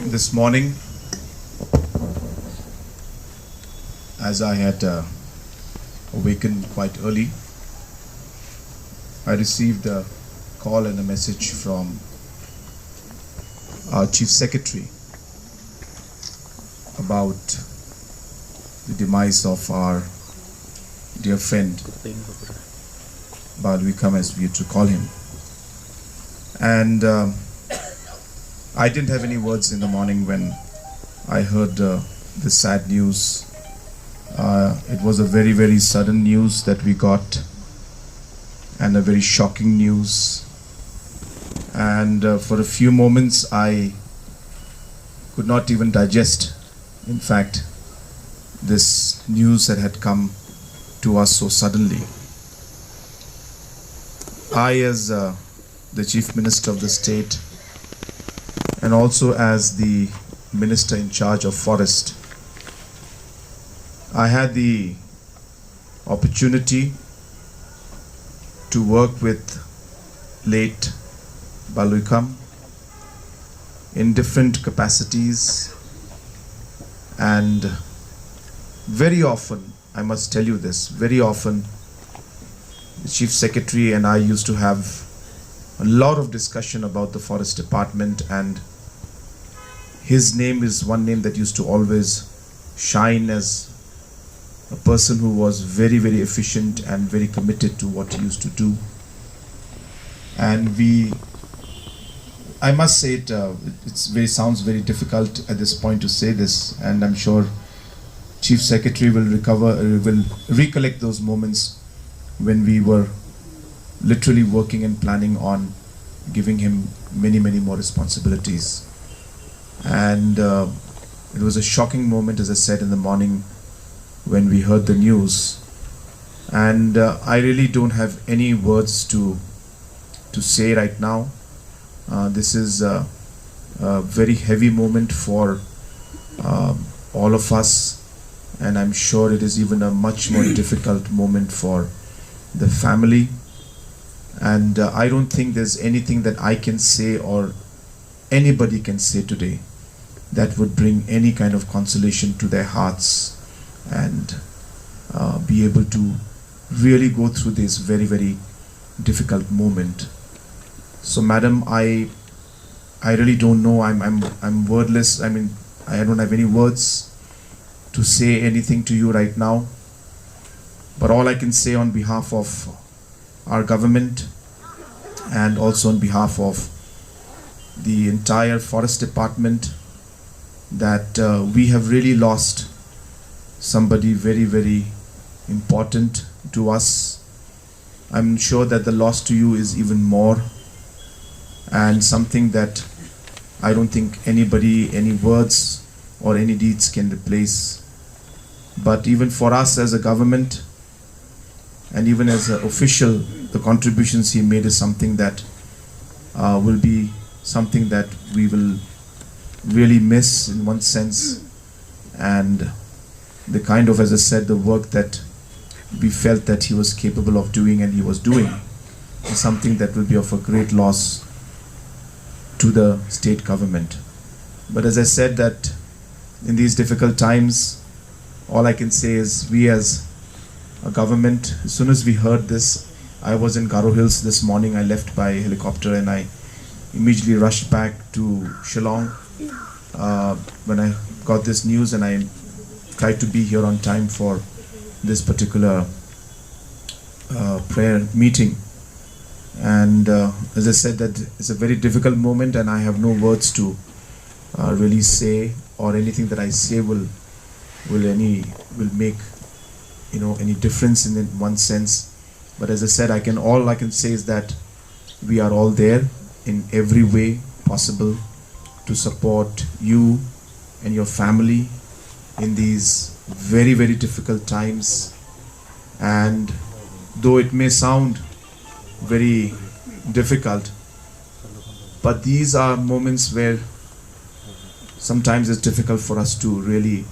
This morning, as I had awakened quite early, I received a call and a message from our Chief Secretary about the demise of our dear friend Lt.N.Luikham, as we used to call him. And I didn't have any words in the morning when I heard the sad news. It was a very, very sudden news that we got, and a very shocking news. And for a few moments I could not even digest, in fact, this news that had come to us so suddenly. I, as the Chief Minister of the state, and also as the Minister in charge of Forest, I had the opportunity to work with late Lt.N.Luikham in different capacities, and very often, I must tell you this, very often the Chief Secretary and I used to have a lot of discussion about the Forest Department, and his name is one name that used to always shine as a person who was very, very efficient and very committed to what he used to do. And I must say it, sounds very difficult at this point to say this, and I'm sure Chief Secretary will recollect those moments when we were literally working and planning on giving him many, many more responsibilities. And it was a shocking moment, as I said, in the morning when we heard the news. And I really don't have any words to say right now. This is a very heavy moment for all of us, and I'm sure it is even a much more difficult moment for the family. And I don't think there's anything that I can say or anybody can say today that would bring any kind of consolation to their hearts and be able to really go through this very, very difficult moment. So, Madam, I really don't know. I'm wordless. I mean, I don't have any words to say anything to you right now. But all I can say on behalf of our government and also on behalf of the entire Forest Department, that we have really lost somebody very, very important to us. I'm sure that the loss to you is even more, and something that I don't think anybody, any words or any deeds can replace. But even for us as a government, and even as an official, the contributions he made is something that will be something that we will really miss in one sense. And the kind of, as I said, the work that we felt that he was capable of doing and he was doing is something that will be of a great loss to the state government. But as I said, that in these difficult times, all I can say is we as a government, as soon as we heard this, I was in Garo Hills this morning. I left by helicopter and I immediately rushed back to Shillong when I got this news, and I tried to be here on time for this particular prayer meeting. And as I said, that it's a very difficult moment, and I have no words to really say, or anything that I say will make any difference in one sense. But as I said, all I can say is that we are all there in every way possible to support you and your family in these very, very difficult times. And though it may sound very difficult, but these are moments where sometimes it's difficult for us to really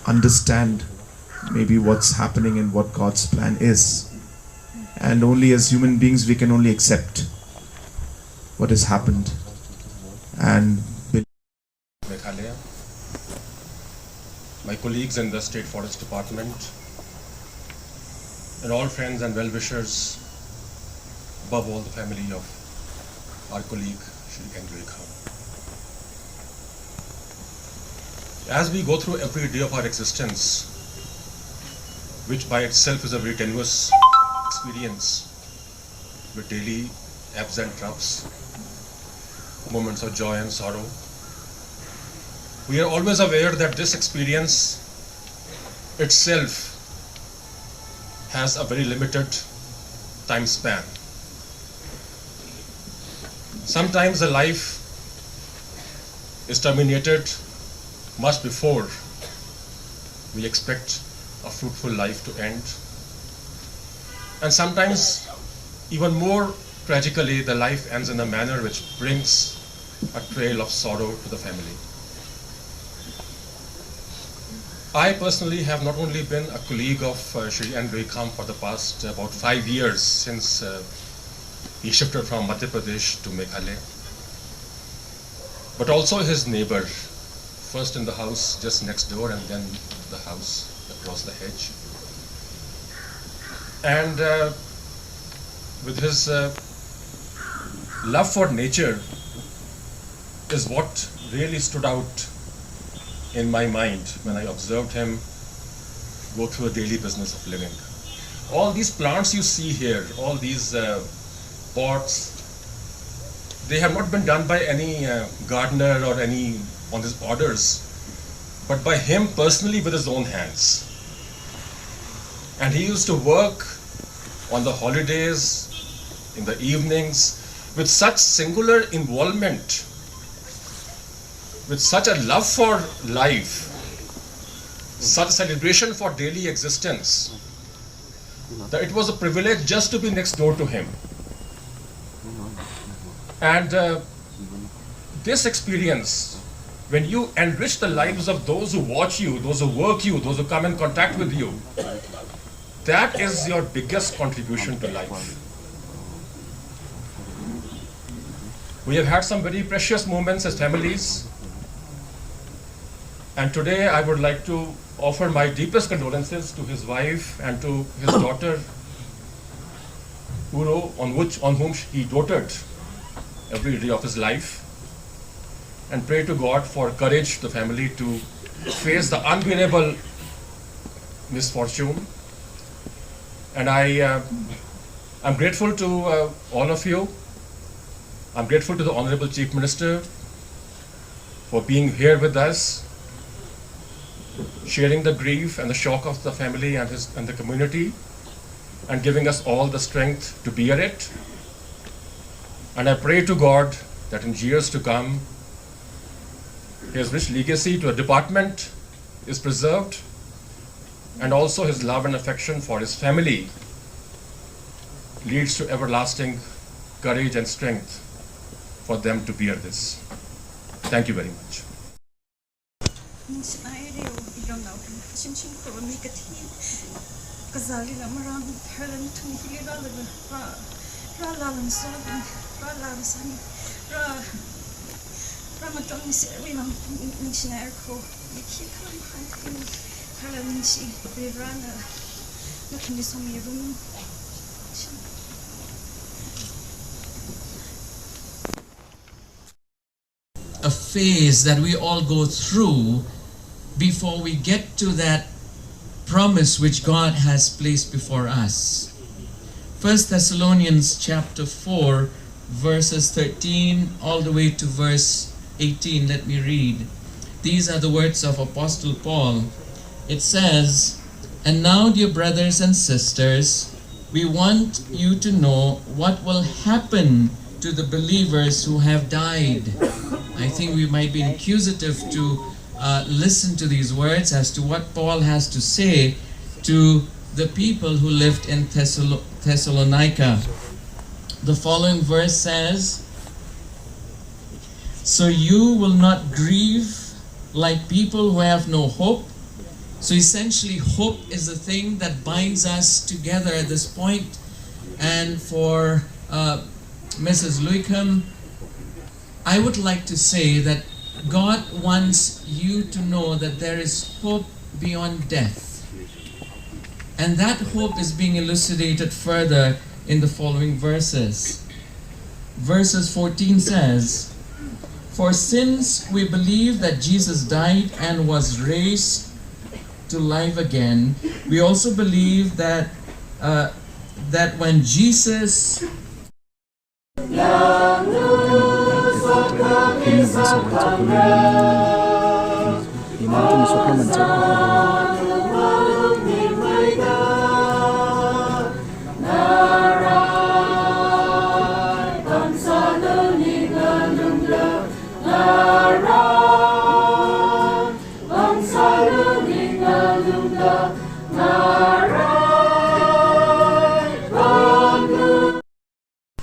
understand maybe what's happening and what God's plan is. And only as human beings we can only accept what has happened and my colleagues in the State Forest Department, and all friends and well-wishers, above all the family of our colleague, Shri N.Luikham. As we go through every day of our existence, which by itself is a very tenuous experience, with daily ebbs and troughs, moments of joy and sorrow, we are always aware that this experience itself has a very limited time span. Sometimes the life is terminated much before we expect a fruitful life to end. And sometimes, even more tragically, the life ends in a manner which brings a trail of sorrow to the family. I personally have not only been a colleague of Shri N.Luikham for the past about 5 years since he shifted from Madhya Pradesh to Meghalaya, but also his neighbor, first in the house just next door and then the house across the hedge. And with his love for nature is what really stood out in my mind when I observed him go through a daily business of living. All these plants you see here, all these pots, they have not been done by any gardener or any on his orders, but by him personally with his own hands. And he used to work on the holidays, in the evenings, with such singular involvement, with such a love for life, such a celebration for daily existence, that it was a privilege just to be next door to him. And this experience, when you enrich the lives of those who watch you, those who work you, those who come in contact with you, that is your biggest contribution to life. We have had some very precious moments as families, and today I would like to offer my deepest condolences to his wife and to his daughter, Uro, on whom he doted every day of his life, and pray to God for courage to the family to face the unbearable misfortune. And I'm grateful to all of you. I'm grateful to the Honorable Chief Minister for being here with us, sharing the grief and the shock of the family and the community, and giving us all the strength to bear it. And I pray to God that in years to come, his rich legacy to a department is preserved, and also his love and affection for his family leads to everlasting courage and strength for them to bear this. Thank you very much. A phase that we all go through before we get to that promise which God has placed before us. 1 Thessalonians chapter 4 verses 13 all the way to verse 18. Let me read. These are the words of Apostle Paul. It says, "And now, dear brothers and sisters, we want you to know what will happen to the believers who have died." I think we might be inquisitive to listen to these words as to what Paul has to say to the people who lived in Thessalonica. The following verse says, "So you will not grieve like people who have no hope." So essentially, hope is the thing that binds us together at this point. And for Mrs. Luikham, I would like to say that God wants you to know that there is hope beyond death. And that hope is being elucidated further in the following verses. Verses 14 says, "For since we believe that Jesus died and was raised to life again, we also believe that when Jesus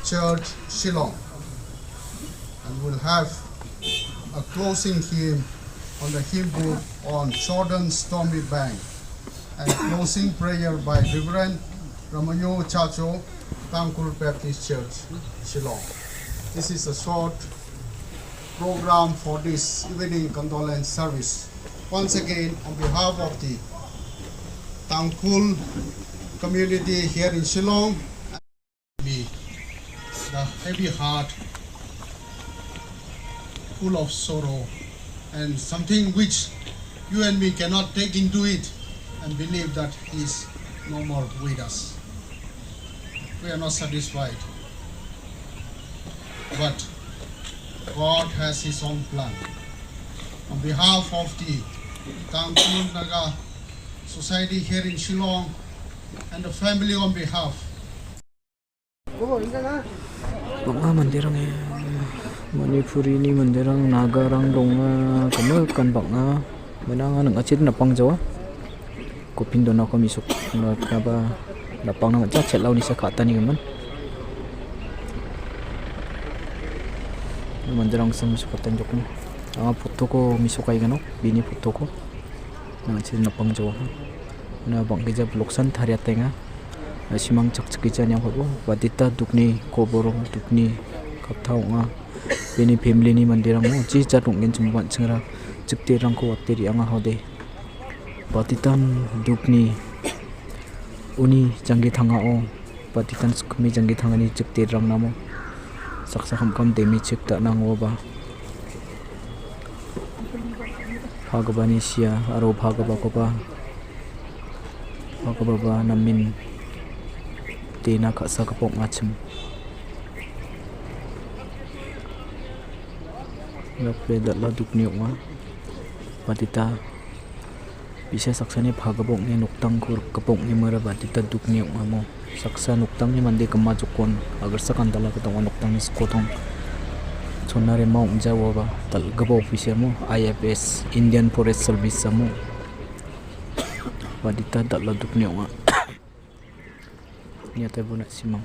Church Shillong, and we'll have a closing hymn on the hymn book on Jordan's stormy bank, and closing prayer by Reverend Ramanyo Chacho, Tangkul Baptist Church Shillong. This is a short program for this evening condolence service. Once again, on behalf of the Tangkul community here in Shillong, the heavy heart, full of sorrow, and something which you and me cannot take into it and believe that he is no more with us. We are not satisfied, but God has his own plan. On behalf of the Tangkul Naga Society here in Shillong and the family on behalf, mga mandirang Manipuri ni mandirang nagarang donga kena kan banga menang nang acid napang jawa kopin dona ko misuk na kaba napang nang chat lau ni sa kata ni man mandirang sam misuk katan jok ni foto ko misuk kai gano bini foto ko nang acid napang jawa na bang keja bloksan tharia tenga simang cak-cakijan yang hobo batita dukni koborong dukni kapthau nga bini family ni mandirang mo chi chatung gen chumban chengra chikte rang ko atteri anga hode batitan dukni uni jangi thanga o batitan skmi jangi thanga ni chikte rang namo saksa kam demi chikta nang oba bhagavani sia aro bhagava ko ba bhagava namin Tina kasa kapok macam Lapre datla dukni wa Batita Bisa saksa ni bhagabok ni nuktang kur kapok ni mara batita dukni wa mo Saksa nuktang ni mandi kemajukon Agar sakandala ketang nuktang ni sekotong Sonare mau jawa ba Tal gabo officer mo IFS Indian Forest Service mo Batita datla dukni wa Niata bunak simang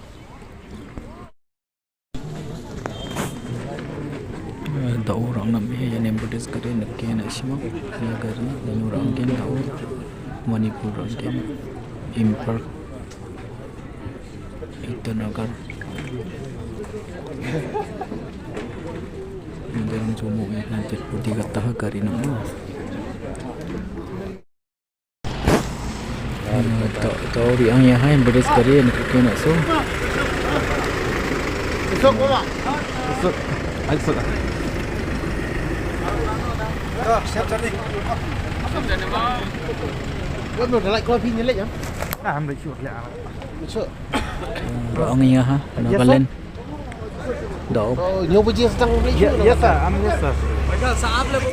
da orang nam he yang embudes kare nakke na simang ya gari dan orang gen da Manipur gen impar itu nagar dalam jomo nanti putih kata gari nama tau riang ya hai beres kari nak kena so Isok apa? Isok Isok Siap cari. Kau nak like kau pin nyelek ya? Ambil cuak lah. Masuk. Riang ya ha nagalan dau Nyoba je sedang beli. Ya sir, am yes sir.